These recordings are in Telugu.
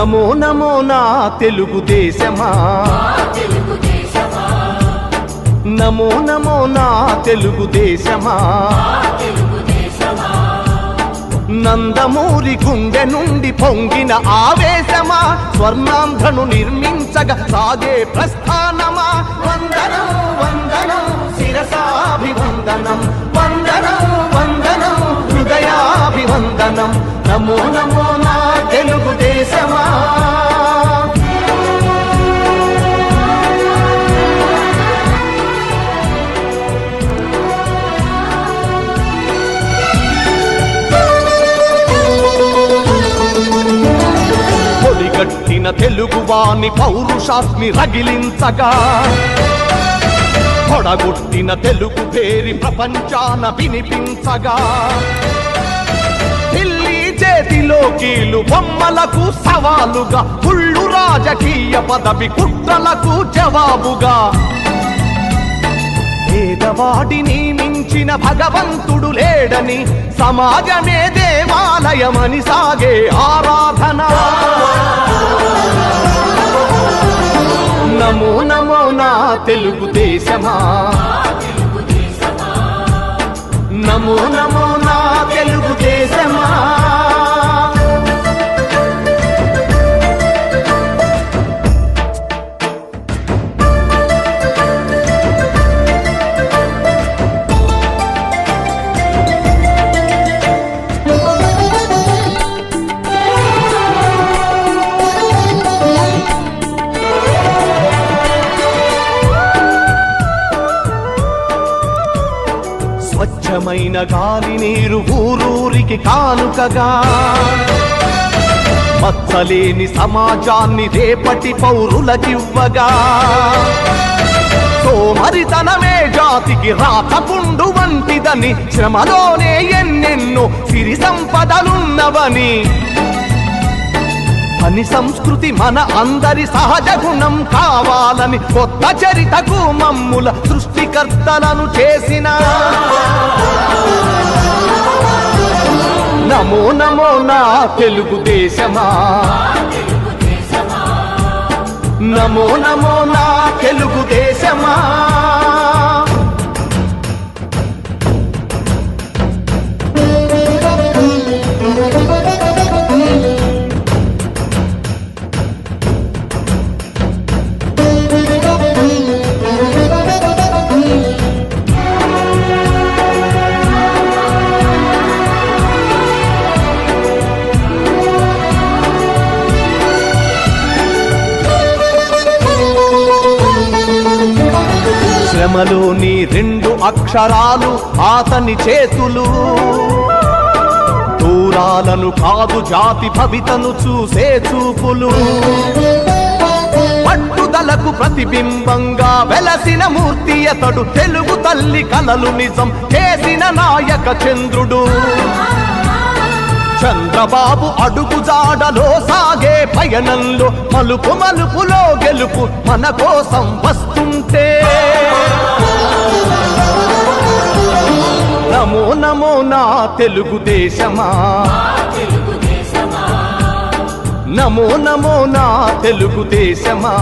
నమో నమో నా తెలుగుదేశమా, నమో నమో నా తెలుగుదేశమా, నందమూరి గుండె నుండి పొంగిన ఆవేశమా, స్వర్ణాంధ్రను నిర్మించగా సాగే ప్రస్థానమా. వందనం వందనం శిరసాభివందనం, వందనం వందనం హృదయాభివందనం. నమో నమో నా తెలుగుదేశమా. పొడిగట్టిన తెలుగువాని పౌరుషాన్ని రగిలించగా, పొడగొట్టిన తెలుగు పేరి ప్రపంచాన వినిపించగా, ఢిల్లీ చేతిలో కీలు బొమ్మలకు సవాలుగా, కుళ్ళు రాజకీయ పదవి కుట్రలకు జవాబుగా, పేదవాడిని మించిన భగవంతుడు లేడని, సమాజమే దేవాలయమని సాగే ఆరాధన. నమో నమో నా తెలుగుదేశమా, నమో నమో నా తెలుగుదేశమా. స్వచ్ఛమైన గాలి నీరు ఊరూరికి కానుకగా, మచ్చలేని సమాజాన్ని రేపటి పౌరులకివ్వగా, సోమరితనమే జాతికి రాతపుండు వంటిదని, శ్రమలోనే ఎన్నెన్నో సిరి సంపదలున్నవని, పని సంస్కృతి మన అందరి సహజ గుణం కావాలని, కొత్త చరితకు మమ్ముల సృష్టికర్తలను చేసిన. నమో నమో నా తెలుగుదేశమా, నమో నమో నా తెలుగుదేశమా. శ్రమలోని రెండు అక్షరాలు అతని చేతులు, దూరాలను కాదు జాతి భవితను చూసే చూపులు, పట్టుదలకు ప్రతిబింబంగా వెలసిన మూర్తి అతడు, తెలుగు తల్లి కలలు నిజం చేసిన నాయక చంద్రుడు. చంద్రబాబు అడుగు జాడలో సాగే పయనంలో, మలుపు మలుపులో గెలుపు మన కోసం వస్తుంటే. నమో నమో నా తెలుగుదేశమా, నమో నమో నా తెలుగుదేశమా.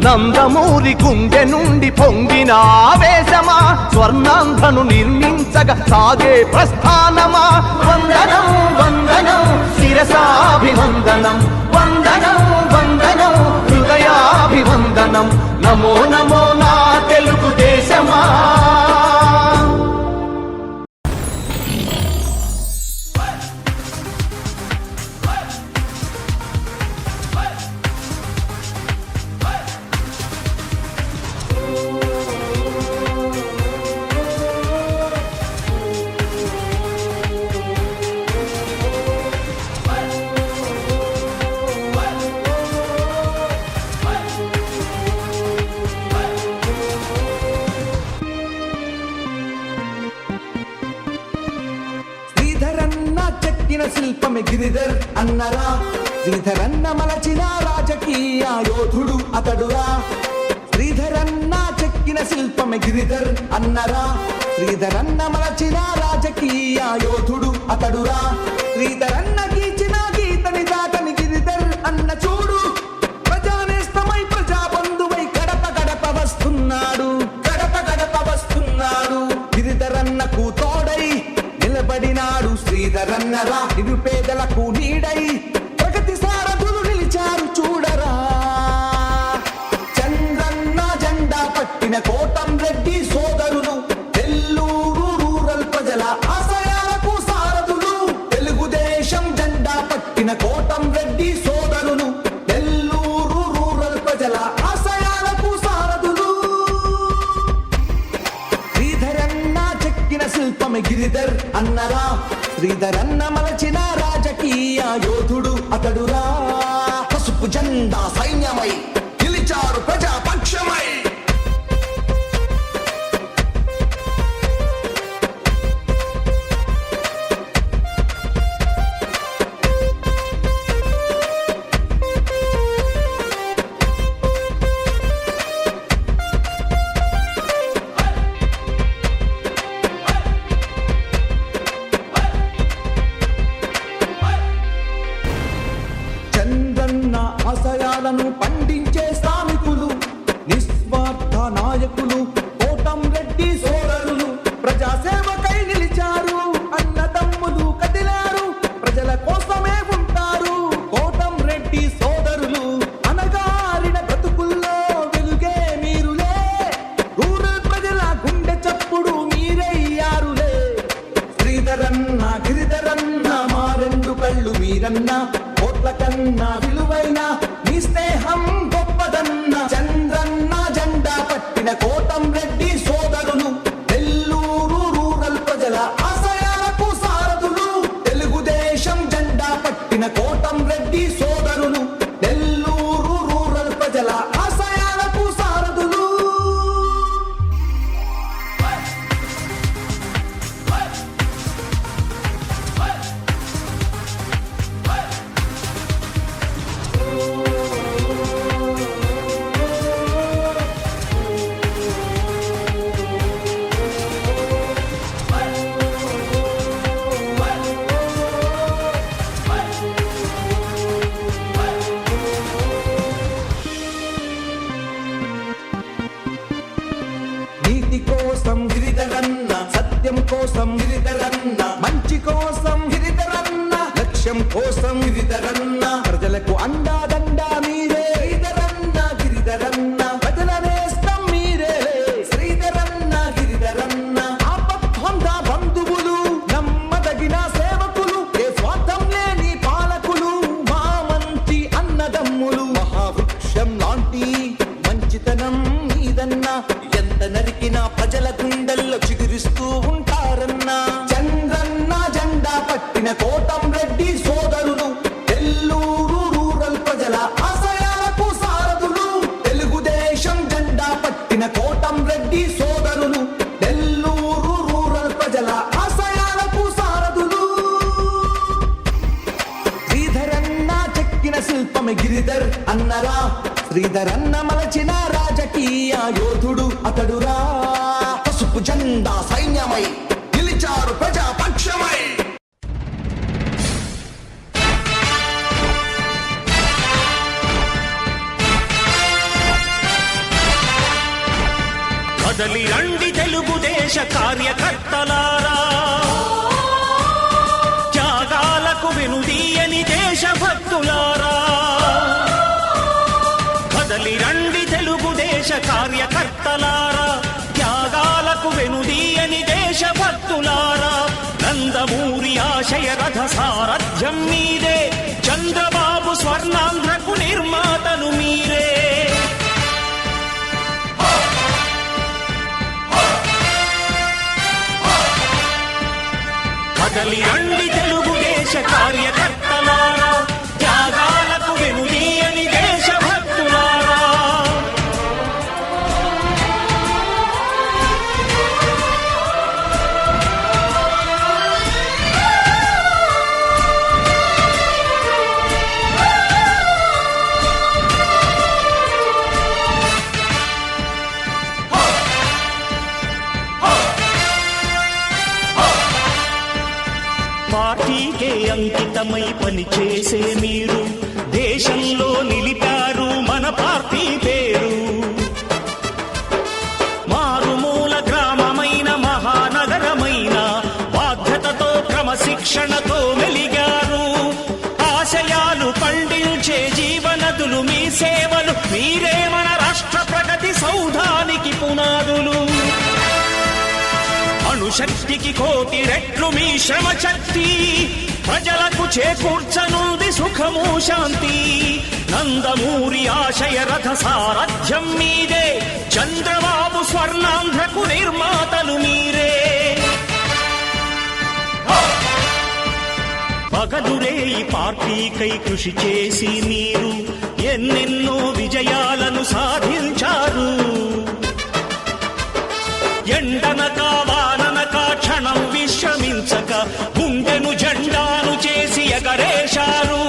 నందమూరి గుండె నుండి పొంగిన ఆవేశమా, స్వర్ణాంధ్రను నిర్మించగా సాగే ప్రస్థానమా. వందనం వందనం శిరసాభివందనం, వందనం వందనం హృదయాభివందనం. నమో నమో నా తెలుగుదేశమా. శిల్పమే గిరిధర్ అన్నరా, శ్రీధరన్న మలచిన రాజకీయ యోధుడు అతడురా. శ్రీధరన్న చెక్కిన శిల్పమే గిరిధర్ అన్నరా, శ్రీధరన్న మలచిన రాజకీయ యోధుడు అతడురా. శ్రీధరన్నకి జెండా సైన్యమై నిలిచారు ప్రజాపక్షమై. చంద్రన్న ఆశయాలను పండించే శ్రామికులు, నిస్వార్థ నాయకులు, కోటంరెడ్డి సోదరులు ప్రజాసేవకై నిలిచారు. అన్నదమ్ములు కదిలారు, ప్రజల కోసమే ఉంటారు కోటంరెడ్డి సోదరులు. అనగారిన బ్రతుకుల్లో వెలుగే మీరులే, రూరల్ ప్రజల గుండె చప్పుడు మీరయ్యారులే. శ్రీధరన్న గిరిధరన్న మా రెండు కళ్ళు మీరన్న, కోట్ల కన్నా విలువైన మీ స్నేహం గొప్పదన్న. చంద్రన్న జెండా పట్టిన కోటంరెడ్డి సోదరులు, నెల్లూరు రూరల్ ప్రజల ఆశయాలకు సారథులు. తెలుగుదేశం జెండా పట్టిన కోటంరెడ్డి సోదరులు, నెల్లూరు రూరల్ ప్రజల ఆశయాలకు సారథులు. నీతి కోసం గిరిధరన్న, సత్యం కోసం గిరిధరన్న, మంచి కోసం గిరిధరన్న, లక్ష్యం కోసం గిరిధరన్న, ప్రజలకు అండాదండా మీరే శ్రీధరన్న గిరిధరన్న, ప్రజల నేస్తం మీరే శ్రీధరన్న గిరిధరన్న. ఆపద్బంధ బంధువులు, నమ్మదగిన సేవకులు, ఏ స్వార్థం లేని పాలకులు, మా మంచి అన్నదమ్ములు. మహావృక్షం లాంటి మంచితనం మీదన్నా, ఎంత నరికినా ప్రజల గుండెల్లో చిగురిస్తూ ఉంటారన్నా. చంద్రన్న జెండా పట్టిన కోటంరెడ్డి సోదరులు, నెల్లూరు రూరల్ ప్రజల ఆశయాలకు సారథులు. తెలుగుదేశం జెండా పట్టిన కోటంరెడ్డి సోదరులు, నెల్లూరు రూరల్ ప్రజల ఆశయాలకు సారథులు. శ్రీధరన్న చెక్కిన శిల్పమే గిరిధర్ అన్నరా, శ్రీధరన్న మలచిన రాజకీయ యోధుడు అతడురా. పసుపు జెండా సైన్యమై నిలిచారు ప్రజాపక్షమై. కదలి రండి తెలుగుదేశ కార్యకర్తలారా, త్యాగాలకు వెనుదీయని దేశభక్తులారా. కదలి రండి తెలుగుదేశ కార్యకర్తలారా, త్యాగాలకు వెనుదీయని దేశభక్తులారా. నందమూరి ఆశయ రథ సారథ్యం మీరే, చంద్రబాబు స్వర్ణాంధ్రకు నిర్మాతలు మీరే. కదలి రండి తెలుగుదేశ కార్యకర్తలారా, త్యాగాలకు వెనుదీయని దేశభక్తులారా. పార్టీకే అంకితమై పనిచేసే మీరు, దేశంలో నిలిపారు మన పార్టీ పేరు. మారుమూల గ్రామమైన మహానగరమైన బాధ్యతతో క్రమశిక్షణతో మెలిగారు. ఆశయాలు పండించే జీవనదులు మీ సేవలు, మీరే మన రాష్ట్ర ప్రగతి సౌధానికి పునాదులు. అణుశక్తికి కోటి రెట్లు మీ శ్రమ శక్తి, ప్రజలకు చేకూర్చనుంది సుఖము శాంతి. నందమూరి ఆశయ రథ సారథ్యం మీదే, చంద్రబాబు స్వర్ణాంధ్రకు నిర్మాతలు మీరే. పగలురే ఈ పార్టీకై కృషి చేసి మీరు ఎన్నెన్నో విజయాలను సాధించారు. ఎండనక వాననక క్షణం విశ్రమించక గుండెను జెండాను చేసి ఎగరేశారు.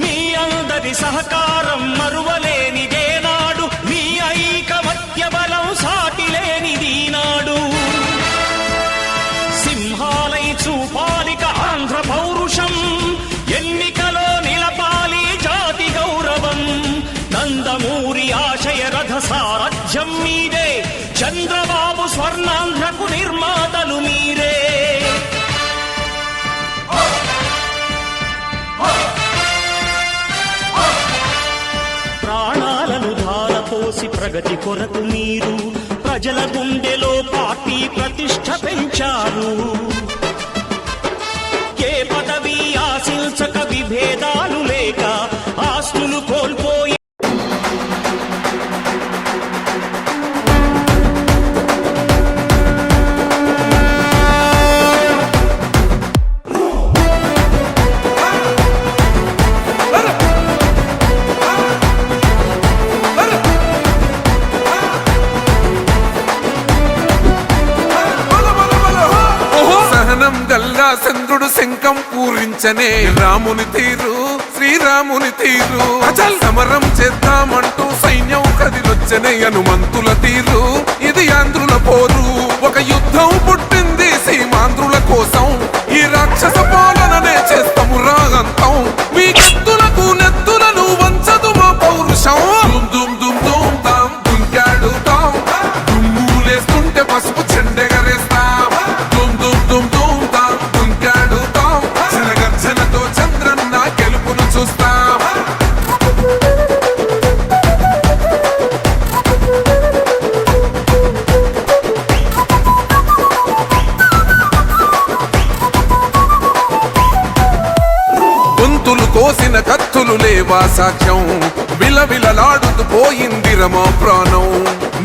మీ అందరి సహకారం మరువలేనిదే నాడు, మీ ఐకమత్య బలం సాటిలేనిది నాడు. సింహాలై చూపాలిక ఆంధ్ర పౌరుషం, ఎన్నికలో నిలపాలి జాతి గౌరవం. నందమూరి ఆశయ రథ సారథ్యం మీదే, చంద్రబాబు స్వర్ణాంధ్రకు నిర్మాతలు మీరే. ప్రాణాలను ధారపోసి ప్రగతి కొరకు మీరు ప్రజల గుండెలో పార్టీ ప్రతిష్ఠ పెంచారు. ఏ పదవి ఆశించక విభేదాలు లేక ఆస్తులు కోల్పోయి గల్లా చంద్రుడు శంఖం పూరించనే రాముని తీరు శ్రీరాముని తీరు. అచల్ సమరం చేద్దామంటూ సైన్యం కదిలొచ్చనే హనుమంతుల తీరు. ఇది ఆంధ్రుల పోరు, ఒక యుద్ధం పుట్టింది సీమాంధ్రుల కోసం. ఈ రాక్షస పాలననే చేస్తాము రాగంతం, మీ కత్తులకు నెత్తులను వంచదు మా పౌరుషం. దుమ్ దుమ్ దుమ్ దుమ్ తాం దుంకాడుతాం, దుమ్ములేస్తుంటే పసుపు చెండెగరేస్తాం. దుమ్ దుమ్ దుమ్ దుమ్ చంద్రన్న గెలుపును చూస్తాం. గొంతులు కోసిన కత్తులు లేవా సాక్ష్యం, విలవిలలాడుతూ పోయింది రమా ప్రాణం.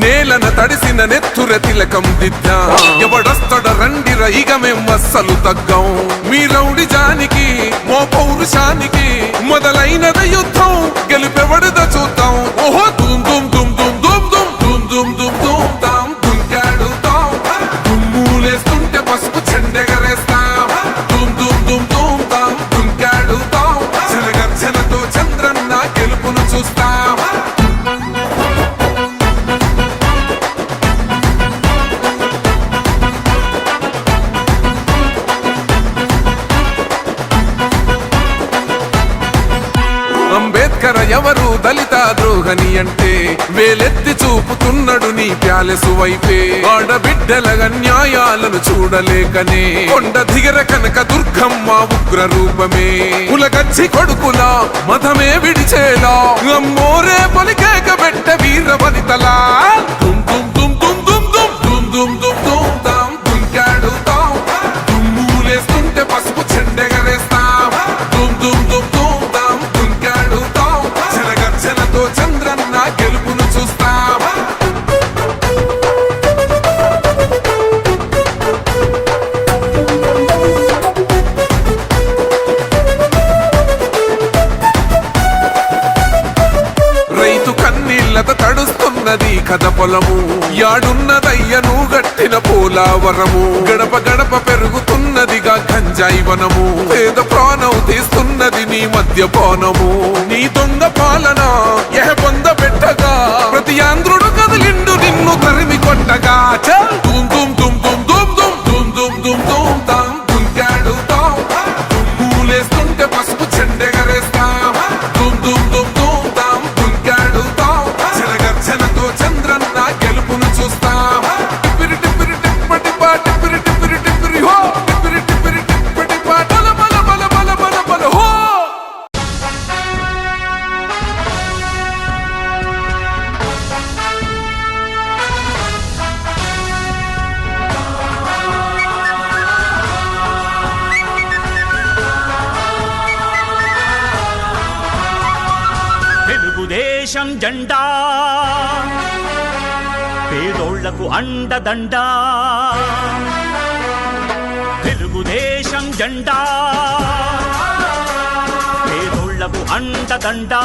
నేలన తడిసిన నెత్తుర తిలకం దిద్దా, ఎవడొస్తడ రండిర ఇక మేం అస్సలు తగ్గం. మీ రౌడి జానికి మో పౌరుషానికి మొదలైనద యుద్ధం, గెలుపెవడద చూద్దాం. ఓహో దుమ్ దుమ్ దుమ్ దుమ్ దుమ్ దుమ్ దుమ్ దుమ్ దుమ్ దుమ్ తాం దుంకాడుతాం, దుమ్ములేస్తుంటే పసుపు చెండెగరేస్తాం. దుమ్ దుమ్ దుమ్ దుమ్ తాం దుంకాడుతాం, జనగర్జనతో చంద్రన్న గెలుపును చూస్తాం. అంబేద్కర్ ఎవరు దళిత ద్రోహని అంటే వేలెత్తి చూపుతున్నాడు నీ ప్యాలెసు వైపే. ఆడబిడ్డల న్యాయాలను చూడలేకనే కొండ దిగర కనక దుర్గమ్మ ఉగ్ర రూపమే. కులగచ్చి కొడుకుల మతమే విడిచేలా అమ్మోరే పలికేక పెట్ట వీర వనితలా. దుమ్ దుమ్ దుమ్ దుమ్ దుమ్ దుమ్ దుమ్ దుమ్ దుమ్ తాం దుంకాడుతాం, దుమ్ములేస్తుంటే పసుపు చెండెగరేస్తాం. దుమ్ దుమ్ దుమ్ దుమ్ తాం దుంకాడుతాం, జనగర్జనతో చంద్రన్న గెలుపును చూస్తాం. రైతు కన్నీళ్లతో తడుస్తున్నది కథ పొలము, యాడున్నదయ్యను గట్టిన పోలావరము. గడప గడప పెరుగుతున్నదిగా గంజాయి వనము, పేద ప్రాణం తీస్తున్నది నీ మద్యపానము. నీ దొంగ పాలన ఎహ పొంద పెట్టగా ప్రతి ఆంధ్రుడు కదిలిండు నిన్ను తరిమి కొట్టగా. చల్ దుమ్ దుమ్ దుమ్ దుమ్ దుమ్ దుమ్ దుమ్ దుమ్ దుమ్ దుమ్ తాం దుంకాడుతాం, దుమ్ములేస్తుంటే పసుపు చెండెగరేస్తాం. దుమ్ దుమ్ దుమ్ దుమ్ తాం దుంకాడుతాం, జనగర్జనతో చంద్రన్న గెలుపును చూస్తాం. టిప్పిరి టిప్పిరి టిప్పటి పా టిప్పిరి టిప్పిరి టిప్పిరి హో, టిప్పిరి టిప్పిరి టిప్పటి పా బల బల బల బల బల బల హో. తెలుగుదేశం జెండా పేదోళ్లకు అండదండా. తెలుగుదేశం జెండా పేదోళ్లకు అండదండా.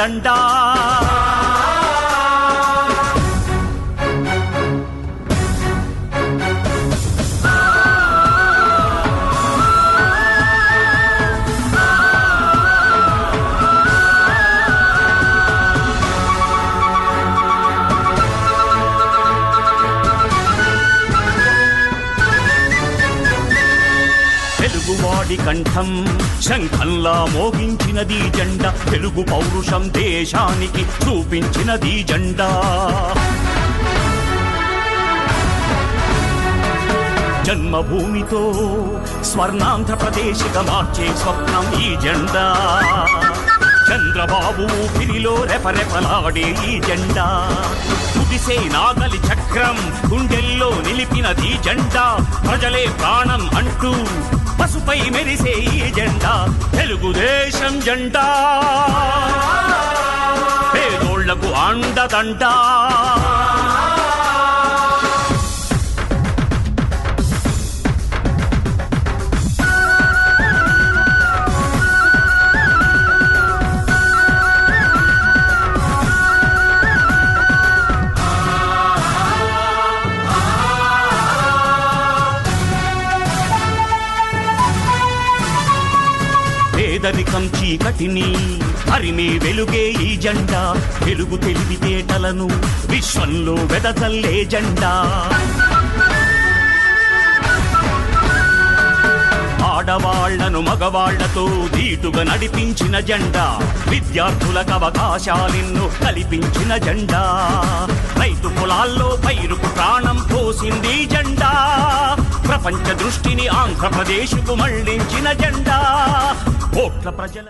అండదండా తెలుగువాడి కంఠం శంఖంలా మోగించినది జెండా తెలుగు పౌరుషం దేశానికి చూపించినది జెండా జన్మభూమితో స్వర్ణాంధ్రప్రదేశ్గా మార్చే స్వప్నం ఈ జెండా చంద్రబాబు ఊపిరిలో రెపరెపలాడే ఈ జెండా కుదిసే నాగలి చక్రం గుండెల్లో నిలిపినది జెండా ప్రజలే ప్రాణం అంటూ పసుపై మెరిసే ఈ జెండా తెలుగుదేశం జెండా పేదోళ్లకు అండదండా పేదరికం చీకటిని హరిమే వెలుగే ఈ జెండా వెలుగు తెలివితేటలను విశ్వంలో వెదజల్లే జెండా ఆడవాళ్లను మగవాళ్లతో ధీటుగా నడిపించిన జెండా విద్యార్థులకు అవకాశాలెన్నో కల్పించిన జెండా రైతు పొలాల్లో పైరుకు ప్రాణం పోసింది జెండా ప్రపంచ దృష్టిని ఆంధ్రప్రదేశ్కు మళ్లించిన జెండా కోట్ల ప్రజల